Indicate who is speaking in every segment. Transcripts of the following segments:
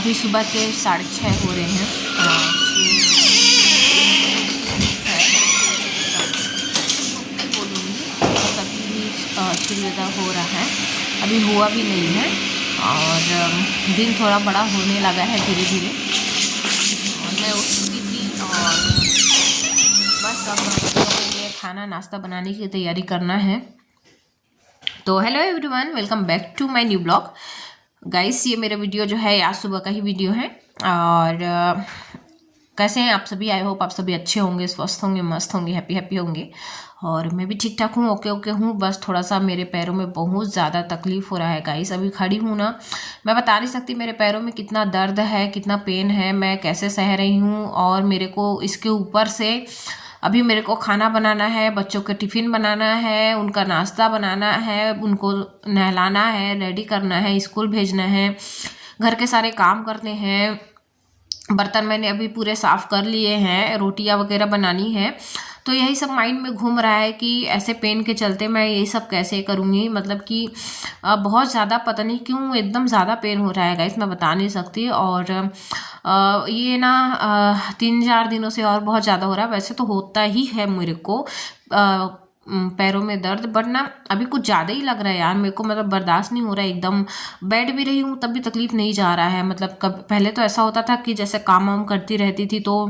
Speaker 1: अभी सुबह के 6:30 हो रहे हैं। सभी भी सूर्योदय हो रहा है, अभी हुआ भी नहीं है और दिन थोड़ा बड़ा होने लगा है धीरे धीरे। और मैं उठ चुकी थी और बस अब बच्चों के लिए खाना नाश्ता बनाने की तैयारी करना है। तो hello everyone, welcome back to my new blog. Guys, ये मेरा वीडियो जो है आज सुबह का ही वीडियो है। और कैसे हैं आप सभी? आई होप आप सभी अच्छे होंगे, स्वस्थ होंगे, मस्त होंगे, हैप्पी होंगे। और मैं भी ठीक ठाक हूँ, ओके हूँ। बस थोड़ा सा मेरे पैरों में बहुत ज़्यादा तकलीफ़ हो रहा है गाइस। अभी खड़ी हूँ ना, मैं बता नहीं सकती मेरे पैरों में कितना दर्द है, कितना पेन है, मैं कैसे सह रही हूँ। और मेरे को इसके ऊपर से अभी मेरे को खाना बनाना है, बच्चों के टिफ़िन बनाना है, उनका नाश्ता बनाना है, उनको नहलाना है, रेडी करना है, स्कूल भेजना है, घर के सारे काम करने हैं। बर्तन मैंने अभी पूरे साफ़ कर लिए हैं, रोटियां वगैरह बनानी है। तो यही सब माइंड में घूम रहा है कि ऐसे पेन के चलते मैं ये सब कैसे करूँगी। मतलब कि बहुत ज़्यादा, पता नहीं क्यों एकदम ज़्यादा पेन हो रहा है गाइस, मैं बता नहीं सकती। और ये ना 3-4 दिनों से और बहुत ज़्यादा हो रहा है। वैसे तो होता ही है मेरे को पैरों में दर्द, बट ना अभी कुछ ज़्यादा ही लग रहा है यार मेरे को। मतलब बर्दाश्त नहीं हो रहा है एकदम। बैठ भी रही हूँ तब भी तकलीफ़ नहीं जा रहा है। मतलब कब पहले तो ऐसा होता था कि जैसे काम वाम करती रहती थी तो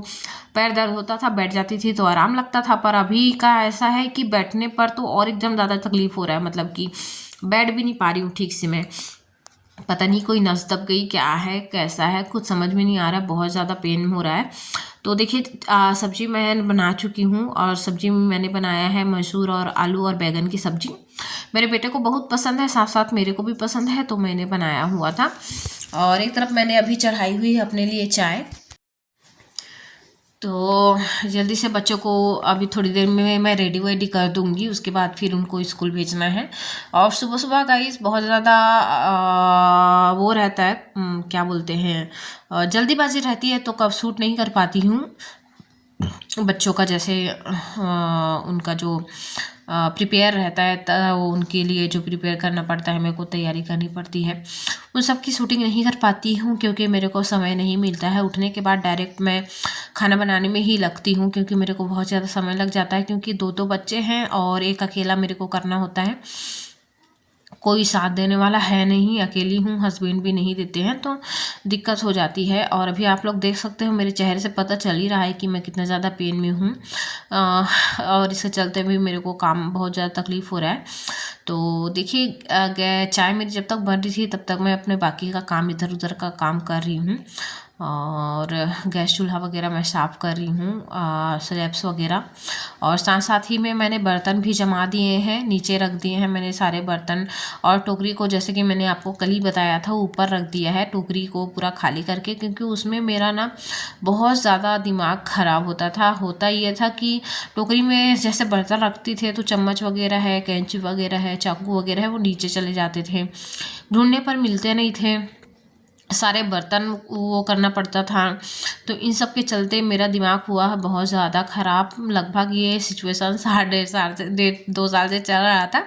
Speaker 1: पैर दर्द होता था, बैठ जाती थी तो आराम लगता था। पर अभी का ऐसा है कि बैठने पर तो और एकदम ज़्यादा तकलीफ़ हो रहा है। मतलब कि बैठ भी नहीं पा रही हूँ ठीक से मैं। पता नहीं कोई नस दब गई, क्या है, कैसा है, कुछ समझ में नहीं आ रहा है। बहुत ज़्यादा पेन हो रहा है। तो देखिए, सब्जी मैं बना चुकी हूँ और सब्जी में मैंने बनाया है मसूर और आलू और बैगन की सब्जी। मेरे बेटे को बहुत पसंद है, साथ साथ मेरे को भी पसंद है, तो मैंने बनाया हुआ था। और एक तरफ मैंने अभी चढ़ाई हुई है अपने लिए चाय। तो जल्दी से बच्चों को अभी थोड़ी देर में मैं रेडी वेडी कर दूंगी, उसके बाद फिर उनको स्कूल भेजना है। और सुबह सुबह गाइस बहुत ज़्यादा वो रहता है, क्या बोलते हैं, जल्दीबाजी रहती है, तो कब शूट नहीं कर पाती हूँ बच्चों का। जैसे उनका जो प्रिपेयर रहता है, वो उनके लिए जो प्रिपेयर करना पड़ता है, मेरे को तैयारी करनी पड़ती है, उन सब की शूटिंग नहीं कर पाती हूँ क्योंकि मेरे को समय नहीं मिलता है। उठने के बाद डायरेक्ट मैं खाना बनाने में ही लगती हूँ क्योंकि मेरे को बहुत ज़्यादा समय लग जाता है, क्योंकि 2 बच्चे हैं और एक अकेला मेरे को करना होता है। कोई साथ देने वाला है नहीं, अकेली हूँ, हस्बैंड भी नहीं देते हैं, तो दिक्कत हो जाती है। और अभी आप लोग देख सकते हो मेरे चेहरे से पता चल ही रहा है कि मैं कितना ज़्यादा पेन में हूँ। और इसके चलते भी मेरे को काम बहुत ज़्यादा तकलीफ़ हो रहा है। तो देखिए, चाय मेरी जब तक बन रही थी तब तक मैं अपने बाकी का काम, इधर उधर का काम कर रही हूँ। और गैस चूल्हा वगैरह मैं साफ़ कर रही हूँ, स्लैब्स वगैरह। और साथ साथ ही में मैंने बर्तन भी जमा दिए हैं, नीचे रख दिए हैं मैंने सारे बर्तन। और टोकरी को, जैसे कि मैंने आपको कल ही बताया था, ऊपर रख दिया है टोकरी को पूरा खाली करके, क्योंकि उसमें मेरा ना बहुत ज़्यादा दिमाग ख़राब होता था। होता ये था कि टोकरी में जैसे बर्तन रखती थे तो चम्मच वगैरह है, कैंची वगैरह है, चाकू वगैरह है, वो नीचे चले जाते थे, ढूंढने पर मिलते नहीं थे, सारे बर्तन वो करना पड़ता था। तो इन सब के चलते मेरा दिमाग हुआ है बहुत ज़्यादा ख़राब। लगभग ये सिचुएशन 1.5 से चल रहा था।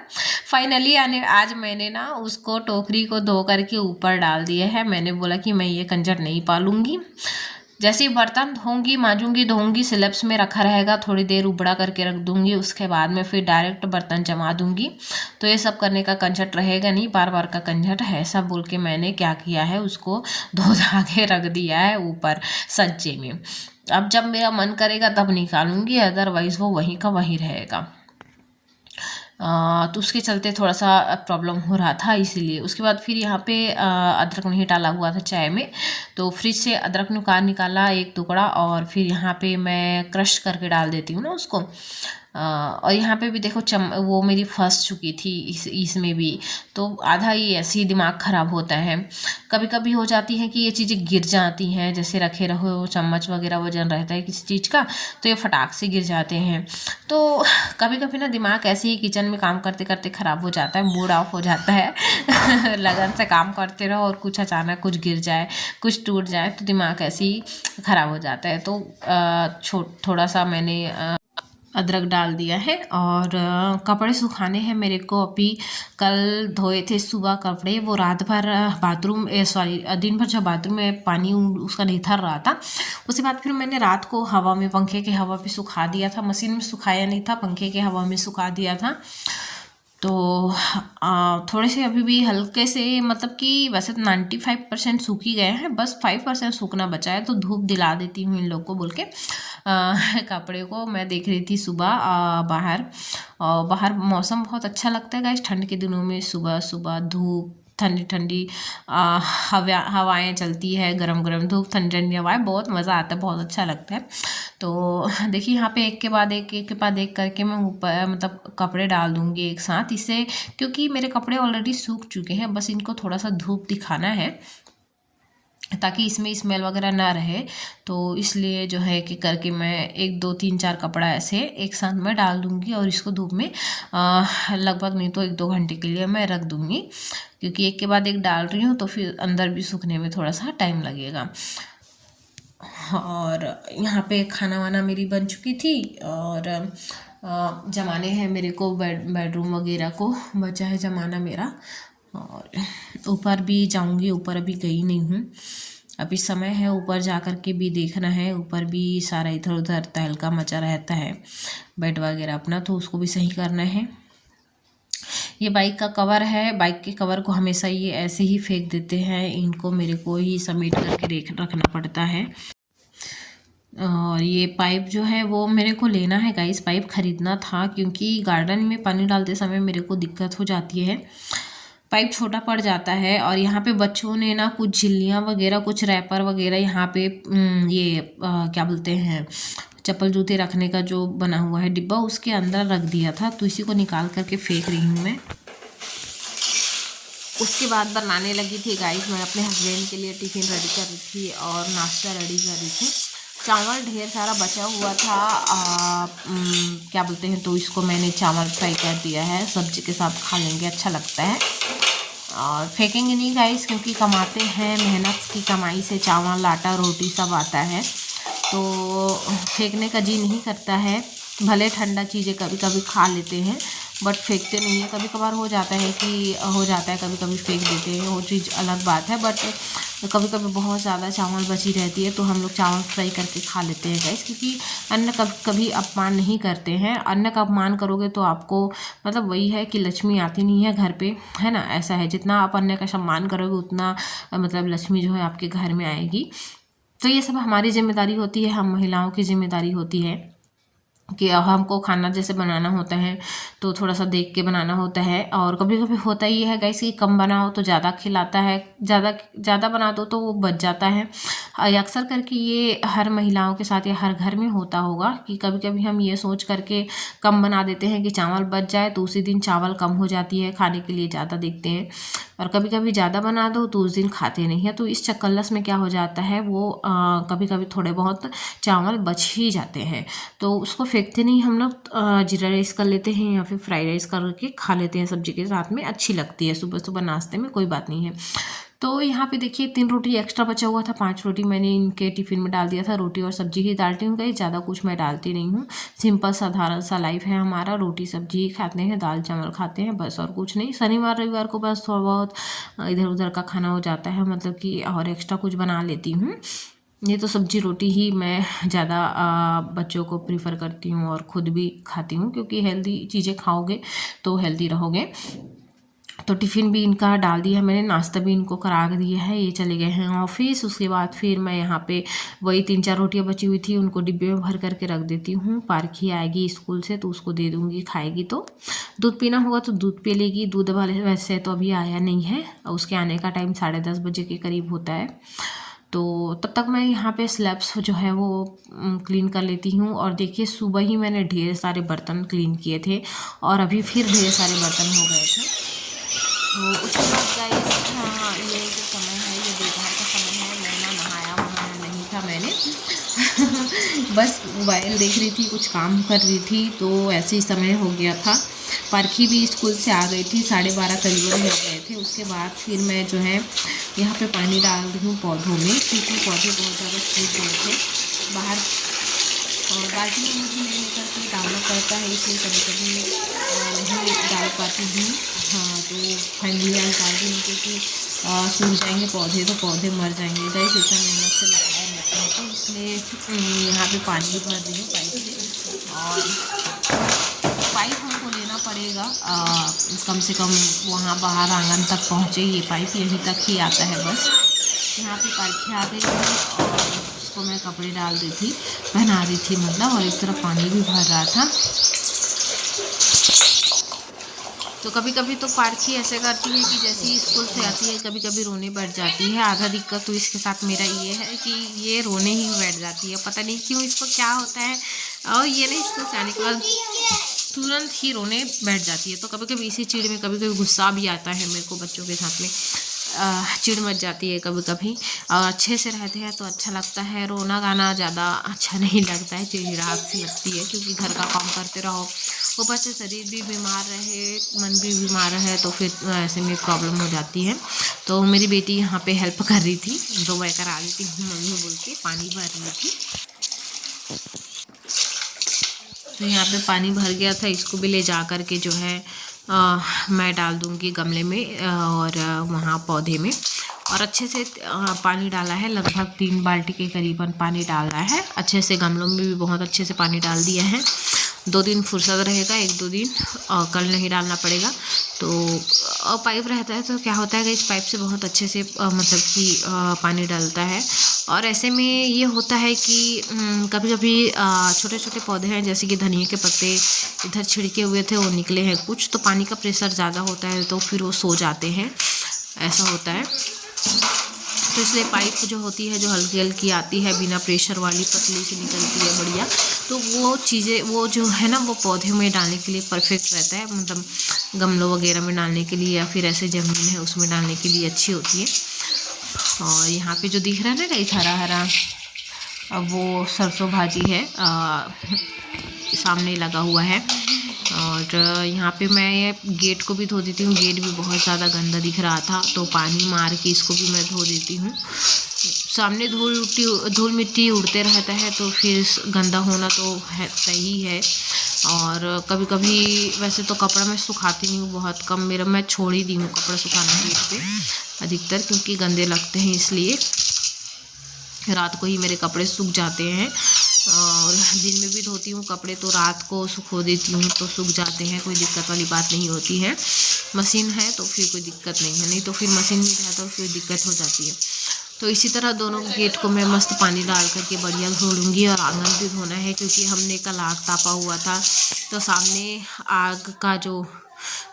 Speaker 1: फाइनली आज मैंने ना उसको, टोकरी को धो करके ऊपर डाल दिया है। मैंने बोला कि मैं ये कंजर नहीं पालूंगी। जैसे ही बर्तन धोऊंगी, मांजूंगी, धोऊंगी, स्लैब्स में रखा रहेगा, थोड़ी देर उबड़ा करके रख दूंगी, उसके बाद में फिर डायरेक्ट बर्तन जमा दूंगी। तो ये सब करने का कंजट रहेगा नहीं, बार बार का कंजट है, ऐसा बोल के मैंने क्या किया है, उसको धो धा के रख दिया है ऊपर सज्जे में। अब जब मेरा मन करेगा तब निकालूंगी, अदरवाइज वो वहीं का वहीं रहेगा। तो उसके चलते थोड़ा सा प्रॉब्लम हो रहा था, इसीलिए। उसके बाद फिर यहाँ पे अदरक नहीं डाला हुआ था चाय में, तो फ्रिज से अदरक निकाला 1 टुकड़ा, और फिर यहाँ पे मैं क्रश करके डाल देती हूँ ना उसको। और यहाँ पे भी देखो वो मेरी फंस चुकी थी इसमें भी। तो आधा ही ऐसे ही दिमाग ख़राब होता है। कभी कभी हो जाती है कि ये चीज़ें गिर जाती हैं, जैसे रखे रहो चम्मच वगैरह, वजन रहता है किसी चीज़ का, तो ये फटाक से गिर जाते हैं। तो कभी कभी ना दिमाग ऐसे ही किचन में काम करते करते ख़राब हो जाता है, मूड ऑफ हो जाता है। लगन से काम करते रहो और कुछ अचानक कुछ गिर जाए, कुछ टूट जाए, तो दिमाग ऐसे ही ख़राब हो जाता है। तो थोड़ा सा मैंने अदरक डाल दिया है। और कपड़े सुखाने हैं मेरे को। अभी कल धोए थे सुबह कपड़े, वो रात भर बाथरूम दिन भर जब बाथरूम में पानी उसका निथर रहा था, उसके बाद फिर मैंने रात को हवा में, पंखे के हवा पे सुखा दिया था। मशीन में सुखाया नहीं था, पंखे के हवा में सुखा दिया था। तो थोड़े से अभी भी हल्के से, मतलब कि वैसे तो 95% सूख ही गए हैं, बस 5% सूखना बचा है। तो धूप दिला देती हूँ इन लोग को बोल के कपड़े को। मैं देख रही थी सुबह बाहर, और बाहर मौसम बहुत अच्छा लगता है गाइस ठंड के दिनों में। सुबह सुबह धूप, ठंडी ठंडी हवाएं चलती है, गरम गरम धूप, ठंडी ठंडी हवाएं, बहुत मज़ा आता है, बहुत अच्छा लगता है। तो देखिए यहाँ पे एक के बाद एक करके मैं ऊपर मतलब कपड़े डाल दूँगी एक साथ, इससे क्योंकि मेरे कपड़े ऑलरेडी सूख चुके हैं, बस इनको थोड़ा सा धूप दिखाना है ताकि इसमें स्मेल वगैरह ना रहे। तो इसलिए जो है कि करके मैं 1 2 3 4 कपड़ा ऐसे एक साथ में डाल दूँगी और इसको धूप में लगभग नहीं तो 1 2 घंटे के लिए मैं रख दूँगी, क्योंकि एक के बाद एक डाल रही हूँ तो फिर अंदर भी सूखने में थोड़ा सा टाइम लगेगा। और यहाँ पे खाना वाना मेरी बन चुकी थी, और जमाने हैं मेरे को बेडरूम वगैरह को, बचा है जमाना मेरा। और ऊपर भी जाऊंगी, ऊपर अभी गई नहीं हूँ, अभी समय है ऊपर जा कर के भी देखना है। ऊपर भी सारा इधर उधर तहलका मचा रहता है, बेड वगैरह अपना, तो उसको भी सही करना है। ये बाइक का कवर है, बाइक के कवर को हमेशा ये ऐसे ही फेंक देते हैं, इनको मेरे को ही समेट करके रखना पड़ता है। और ये पाइप जो है वो मेरे को लेना है गाइस, पाइप ख़रीदना था, क्योंकि गार्डन में पानी डालते समय मेरे को दिक्कत हो जाती है, पाइप छोटा पड़ जाता है। और यहाँ पे बच्चों ने ना कुछ झिल्लियाँ वगैरह, कुछ रैपर वगैरह यहाँ पे ये क्या बोलते हैं, चप्पल जूते रखने का जो बना हुआ है डिब्बा, उसके अंदर रख दिया था, तो इसी को निकाल करके फेंक रही हूँ मैं। उसके बाद बनाने लगी थी गाइस, मैं अपने हस्बैंड के लिए टिफ़िन रेडी कर रही थी और नाश्ता रेडी कर रही थी। चावल ढेर सारा बचा हुआ था, क्या बोलते हैं, तो इसको मैंने चावल फ्राई कर दिया है, सब्जी के साथ खा लेंगे, अच्छा लगता है। और फेंकेंगे नहीं गाइस, क्योंकि कमाते हैं, मेहनत की कमाई से चावल आटा रोटी सब आता है, तो फेंकने का जी नहीं करता है। भले ठंडा चीज़ें कभी कभी खा लेते हैं, बट फेंकते नहीं है। कभी कभार हो जाता है कि कभी कभी फेंक देते हैं, वो चीज़ अलग बात है, बट कभी कभी बहुत ज़्यादा चावल बची रहती है तो हम लोग चावल फ्राई करके खा लेते हैं गाइस, क्योंकि अन्न कभी अपमान नहीं करते हैं। अन्न का अपमान करोगे तो आपको मतलब वही है कि लक्ष्मी आती नहीं है घर पे, है ना, ऐसा है। जितना आप अन्न का सम्मान करोगे उतना मतलब लक्ष्मी जो है आपके घर में आएगी। तो ये सब हमारी जिम्मेदारी होती है, हम महिलाओं की जिम्मेदारी होती है कि हमको खाना जैसे बनाना होता है तो थोड़ा सा देख के बनाना होता है। और कभी कभी होता ही है गैस कि कम बनाओ तो ज़्यादा खिलाता है, ज़्यादा बना दो तो वो बच जाता है। अक्सर करके ये हर महिलाओं के साथ या हर घर में होता होगा कि कभी कभी हम ये सोच करके कम बना देते हैं कि चावल बच जाए, तो उसी दिन चावल कम हो जाती है, खाने के लिए ज़्यादा देखते हैं। और कभी कभी ज़्यादा बना दो तो उस दिन खाते नहीं है, तो इस चक्करलस में क्या हो जाता है, वो कभी कभी थोड़े बहुत चावल बच ही जाते हैं, तो उसको फेंकते नहीं, हम लोग जीरा राइस कर लेते हैं या फिर फ्राइड राइस करके खा लेते हैं सब्जी के साथ में, अच्छी लगती है सुबह सुबह नाश्ते में, कोई बात नहीं है। तो यहाँ पे देखिए 3 रोटी एक्स्ट्रा बचा हुआ था, 5 रोटी मैंने इनके टिफ़िन में डाल दिया था। रोटी और सब्जी ही डालती हूँ गाइस, ज़्यादा कुछ मैं डालती नहीं हूँ। सिंपल साधारण सा लाइफ है हमारा, रोटी सब्जी ही खाते हैं, दाल चावल खाते हैं, बस और कुछ नहीं। शनिवार रविवार को बस थोड़ा बहुत इधर उधर का खाना हो जाता है, मतलब कि और एक्स्ट्रा कुछ बना लेती हूँ। ये तो सब्जी रोटी ही मैं ज़्यादा बच्चों को प्रीफर करती हूँ और ख़ुद भी खाती हूँ, क्योंकि हेल्दी चीज़ें खाओगे तो हेल्दी रहोगे। तो टिफ़िन भी इनका डाल दिया मैंने, नाश्ता भी इनको करा दिया है, ये चले गए हैं ऑफिस। उसके बाद फिर मैं यहाँ पे वही 3-4 रोटियाँ बची हुई थी, उनको डिब्बे में भर करके रख देती हूँ। पारखी आएगी स्कूल से तो उसको दे दूँगी, खाएगी। तो दूध पीना होगा तो दूध पी लेगी। दूध वाले वैसे तो अभी आया नहीं है, उसके आने का टाइम 10:30 बजे के करीब होता है। तो तब तक मैं यहाँ पे स्लैब्स जो है वो क्लीन कर लेती हूँ। और देखिए सुबह ही मैंने ढेर सारे बर्तन क्लीन किए थे और अभी फिर ढेर सारे बर्तन हो गए थे। तो उसके बाद गाइस ये जो समय है ये दोपहर का समय है, मैं ना नहाया नहीं था मैंने बस मोबाइल देख रही थी, कुछ काम कर रही थी, तो ऐसे ही समय हो गया था। पारखी भी स्कूल से आ गई थी, 12:30 करीबन हो गए थे। उसके बाद फिर मैं जो है यहाँ पे पानी डाल रही हूँ पौधों में, क्योंकि पौधे बहुत ज़्यादा सूख गए थे। बाहर और बाल्टी में मुझे ले लेकर के डालना पड़ता है, इसलिए कभी कभी नहीं डाल पाती हूँ। हाँ, तो फाइनली आज डाल दूँ क्योंकि सूख जाएंगे पौधे तो पौधे मर जाएंगे। गैस इतना मेहनत से लगाया रहता है तो इसलिए यहाँ पे पानी भी भर रही हूँ पाइप से। और पाइप हमको लेना पड़ेगा कम से कम वहाँ बाहर आंगन तक पहुँचे, ये पाइप यहीं तक ही आता है बस। यहाँ पे पाइप आ गई थी और उसको मैं कपड़े डाल दी थी, पहना रही थी मतलब, और एक तरफ पानी भी भर रहा था। तो कभी कभी तो पारखी ऐसे करती है कि जैसे ही स्कूल से आती है कभी कभी रोने बैठ जाती है। आधा दिक्कत तो इसके साथ मेरा ये है कि ये रोने ही बैठ जाती है, पता नहीं क्यों इसको क्या होता है। और ये ना स्कूल से आने के बाद तुरंत ही रोने बैठ जाती है। तो कभी कभी इसी चिड़ में कभी कभी गुस्सा भी आता है मेरे को बच्चों के साथ में, चिड़ मच जाती है कभी कभी। और अच्छे से रहते हैं तो अच्छा लगता है, रोना गाना ज़्यादा अच्छा नहीं लगता है, चिड़चिड़ाहट सी लगती है क्योंकि घर का काम करते रहो, ऊपर से शरीर भी बीमार रहे, मन भी बीमार रहे, तो फिर ऐसे में प्रॉब्लम हो जाती है। तो मेरी बेटी यहाँ पे हेल्प कर रही थी, तो मैं करा देती हूँ मम्मी बोल के, पानी भर रही थी। तो यहाँ पे पानी भर गया था, इसको भी ले जा कर के जो है मैं डाल दूँगी गमले में और वहाँ पौधे में। और अच्छे से पानी डाला है, लगभग 3 बाल्टी के करीबन पानी डाला है। अच्छे से गमलों में भी बहुत अच्छे से पानी डाल दिया है। 2 दिन फुर्सत रहेगा, 1-2 दिन कल नहीं डालना पड़ेगा। तो पाइप रहता है तो क्या होता है कि इस पाइप से बहुत अच्छे से मतलब कि पानी डालता है। और ऐसे में ये होता है कि कभी कभी छोटे छोटे पौधे हैं जैसे कि धनिया के पत्ते इधर छिड़के हुए थे वो निकले हैं कुछ, तो पानी का प्रेशर ज़्यादा होता है तो फिर वो सो जाते हैं, ऐसा होता है। तो इसलिए पाइप जो होती है जो हल्की हल्की आती है बिना प्रेशर वाली, पतली सी निकलती है बढ़िया, तो वो चीज़ें वो जो है ना वो पौधे में डालने के लिए परफेक्ट रहता है, मतलब गमलों वगैरह में डालने के लिए या फिर ऐसे ज़मीन है उसमें डालने के लिए अच्छी होती है। और यहाँ पे जो दिख रहा है ना कहीं हरा हरा, अब वो सरसों भाजी है सामने लगा हुआ है। और यहाँ पे मैं गेट को भी धो देती हूँ, गेट भी बहुत ज़्यादा गंदा दिख रहा था तो पानी मार के इसको भी मैं धो देती हूँ। सामने धूल मिट्टी उड़ते रहता है तो फिर गंदा होना तो है सही है। और कभी कभी वैसे तो कपड़ा मैं सुखाती नहीं हूँ, बहुत कम, मेरा मैं छोड़ ही दी हूँ कपड़ा सुखाना गेट पे अधिकतर, क्योंकि गंदे लगते हैं इसलिए रात को ही मेरे कपड़े सूख जाते हैं। और दिन में भी धोती हूँ कपड़े तो रात को सुखो देती हूँ तो सूख जाते हैं, कोई दिक्कत वाली बात नहीं होती है। मशीन है तो फिर कोई दिक्कत नहीं है, नहीं तो फिर मशीन नहीं है तो फिर दिक्कत हो जाती है। तो इसी तरह दोनों गेट को मैं मस्त पानी डाल करके बढ़िया धो लूँगी। और आंगन भी धोना है क्योंकि हमने कल आग तापा हुआ था तो सामने आग का जो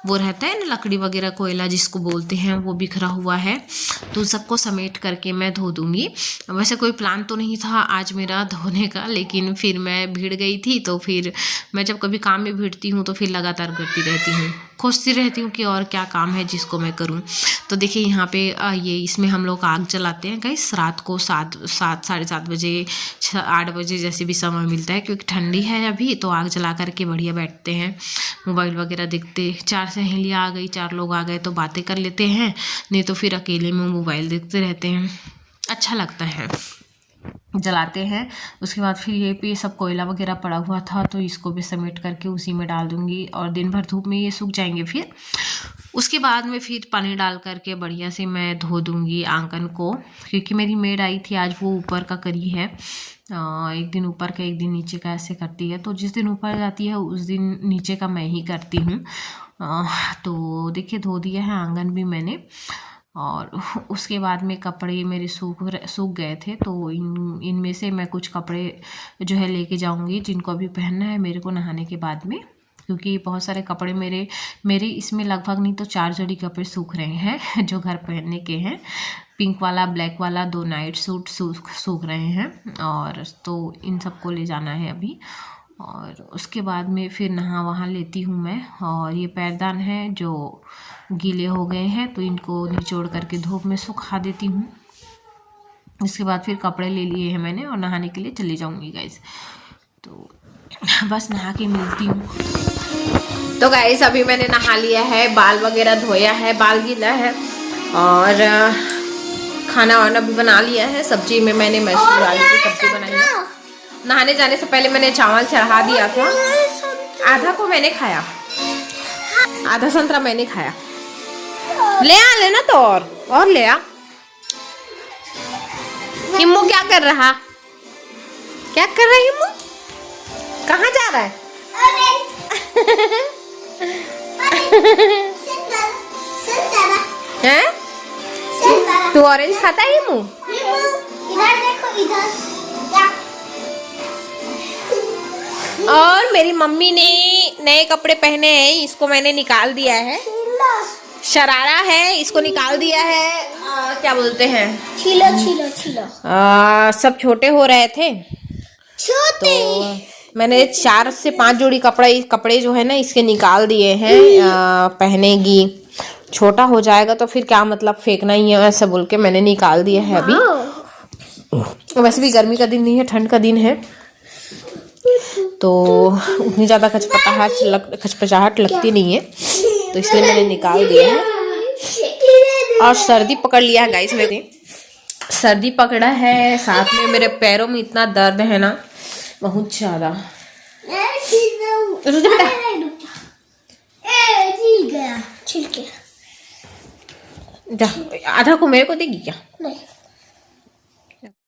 Speaker 1: वो रहता है ना लकड़ी वगैरह कोयला जिसको बोलते हैं वो बिखरा हुआ है, तो सबको समेट करके मैं धो दूँगी। वैसे कोई प्लान तो नहीं था आज मेरा धोने का, लेकिन फिर मैं भिड़ गई थी तो फिर मैं जब कभी काम में भिड़ती हूँ तो फिर लगातार करती रहती हूँ, खोजती रहती हूँ कि और क्या काम है जिसको मैं करूँ। तो देखिए यहाँ पे ये इसमें हम लोग आग जलाते हैं गाइस रात को 7 साढ़े 7 बजे 8 बजे जैसे भी समय मिलता है, क्योंकि ठंडी है अभी तो आग जला करके बढ़िया बैठते हैं मोबाइल वगैरह देखते। 4 सहेलियाँ आ गई, 4 लोग आ गए तो बातें कर लेते हैं, नहीं तो फिर अकेले में मोबाइल देखते रहते हैं, अच्छा लगता है। जलाते हैं उसके बाद फिर ये पे सब कोयला वगैरह पड़ा हुआ था तो इसको भी समेट करके उसी में डाल दूँगी और दिन भर धूप में ये सूख जाएंगे। फिर उसके बाद में फिर पानी डाल करके बढ़िया से मैं धो दूँगी आंगन को, क्योंकि मेरी मेड आई थी आज, वो ऊपर का करी है, एक दिन ऊपर का एक दिन नीचे का ऐसे करती है। तो जिस दिन ऊपर जाती है उस दिन नीचे का मैं ही करती हूँ। तो देखिए धो दिया है आंगन भी मैंने। और उसके बाद में कपड़े मेरे सूख गए थे तो इनमें से मैं कुछ कपड़े जो है लेके जाऊंगी जिनको अभी पहनना है मेरे को नहाने के बाद में, क्योंकि बहुत सारे कपड़े मेरे इसमें लगभग नहीं तो 4 जोड़ी कपड़े सूख रहे हैं जो घर पहनने के हैं। पिंक वाला, ब्लैक वाला 2 नाइट सूट सूख रहे हैं, और तो इन सबको ले जाना है अभी। और उसके बाद में फिर नहा वहाँ लेती हूँ मैं। और ये पैरदान है जो गीले हो गए हैं तो इनको निचोड़ करके धूप में सुखा देती हूँ। इसके बाद फिर कपड़े ले लिए हैं मैंने और नहाने के लिए चली जाऊँगी गाइस। तो बस नहा के मिलती हूँ। तो गाइस अभी मैंने नहा लिया है, बाल वगैरह धोया है, बाल गीला है और खाना वाना भी बना लिया है। सब्जी में मैंने मसूर आलू की सब्जी बनाई है नहाने जाने से पहले मैंने चावल चढ़ा दिया था। आधा को मैंने खाया, आधा संतरा मैंने खाया। ले आ लेना तो और ले आ। हिम्मू क्या कर रहा, क्या कर रहा है हिम्मू? कहाँ जा रहा है? हैं? तू ऑरेंज खाता है हिम्मू?
Speaker 2: इधर देखो, इधर।
Speaker 1: और मेरी मम्मी ने नए कपड़े पहने हैं, इसको मैंने निकाल दिया है। शरारा है, इसको निकाल दिया है। क्या बोलते हैं,
Speaker 2: छिलो छिलो छिलो।
Speaker 1: सब छोटे हो रहे थे
Speaker 2: छोटे
Speaker 1: तो मैंने 4 से 5 जोड़ी कपड़े जो है ना इसके निकाल दिए हैं। पहनेगी, छोटा हो जाएगा तो फिर क्या मतलब, फेंकना ही है ऐसा बोल के मैंने निकाल दिया है अभी। वैसे भी गर्मी का दिन नहीं है, ठंड का दिन है, तो उतनी ज़्यादा खचपचाहट लगती नहीं है, तो इसलिए मैंने निकाल दिया है। और सर्दी पकड़ लिया है गाइस, मेरे सर्दी पकड़ा है, साथ में मेरे पैरों में इतना दर्द है ना, बहुत ज़्यादा।
Speaker 2: छिल गया।
Speaker 1: जा, आधा को मेरे को देगी क्या?
Speaker 2: नहीं।